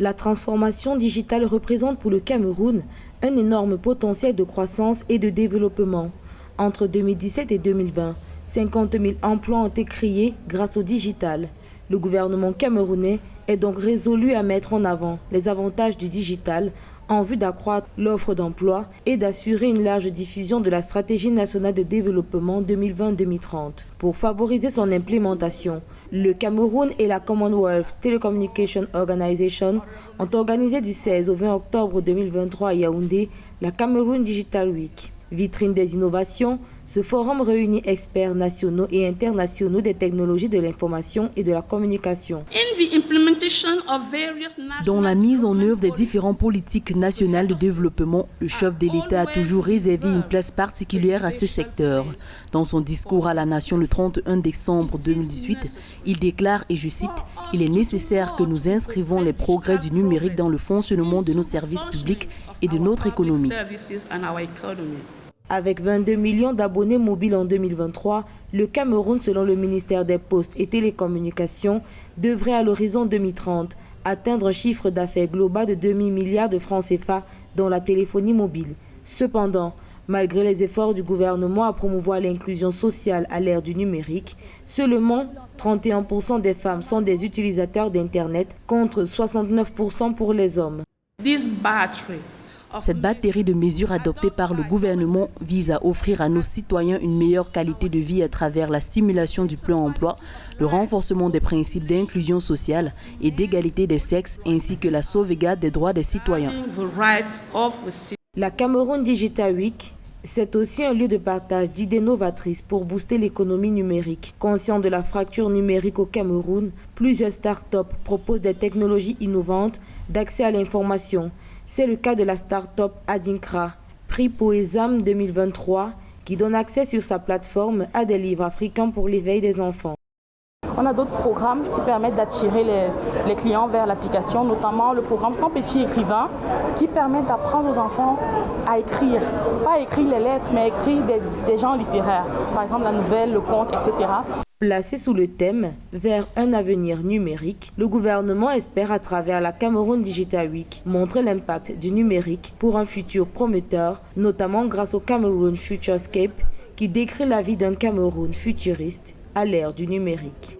La transformation digitale représente pour le Cameroun un énorme potentiel de croissance et de développement. Entre 2017 et 2020, 50 000 emplois ont été créés grâce au digital. Le gouvernement camerounais est donc résolu à mettre en avant les avantages du digital en vue d'accroître l'offre d'emploi et d'assurer une large diffusion de la stratégie nationale de développement 2020-2030. Pour favoriser son implémentation, le Cameroun et la Commonwealth Telecommunication Organization ont organisé du 16 au 20 octobre 2023 à Yaoundé la Cameroun Digital Week. Vitrine des innovations, ce forum réunit experts nationaux et internationaux des technologies de l'information et de la communication. Dans la mise en œuvre des différentes politiques nationales de développement, le chef de l'État a toujours réservé une place particulière à ce secteur. Dans son discours à la nation le 31 décembre 2018, il déclare, et je cite, « Il est nécessaire que nous inscrivons les progrès du numérique dans le fonctionnement de nos services publics et de notre économie. » Avec 22 millions d'abonnés mobiles en 2023, le Cameroun, selon le ministère des Postes et Télécommunications, devrait à l'horizon 2030 atteindre un chiffre d'affaires global de 2 000 milliards de francs CFA dans la téléphonie mobile. Cependant, malgré les efforts du gouvernement à promouvoir l'inclusion sociale à l'ère du numérique, seulement 31% des femmes sont des utilisateurs d'Internet contre 69% pour les hommes. Cette batterie de mesures adoptées par le gouvernement vise à offrir à nos citoyens une meilleure qualité de vie à travers la stimulation du plein emploi, le renforcement des principes d'inclusion sociale et d'égalité des sexes, ainsi que la sauvegarde des droits des citoyens. La Cameroun Digital Week, c'est aussi un lieu de partage d'idées novatrices pour booster l'économie numérique. Conscient de la fracture numérique au Cameroun, plusieurs start-up proposent des technologies innovantes d'accès à l'information. C'est le cas de la start-up Adinkra, prix Poésam 2023, qui donne accès sur sa plateforme à des livres africains pour l'éveil des enfants. On a d'autres programmes qui permettent d'attirer les clients vers l'application, notamment le programme 100 petits écrivains qui permet d'apprendre aux enfants à écrire. Pas écrire les lettres, mais écrire des genres littéraires. Par exemple la nouvelle, le conte, etc. Placé sous le thème « Vers un avenir numérique », le gouvernement espère à travers la Cameroun Digital Week montrer l'impact du numérique pour un futur prometteur, notamment grâce au Cameroun Futurescape qui décrit la vie d'un Cameroun futuriste à l'ère du numérique.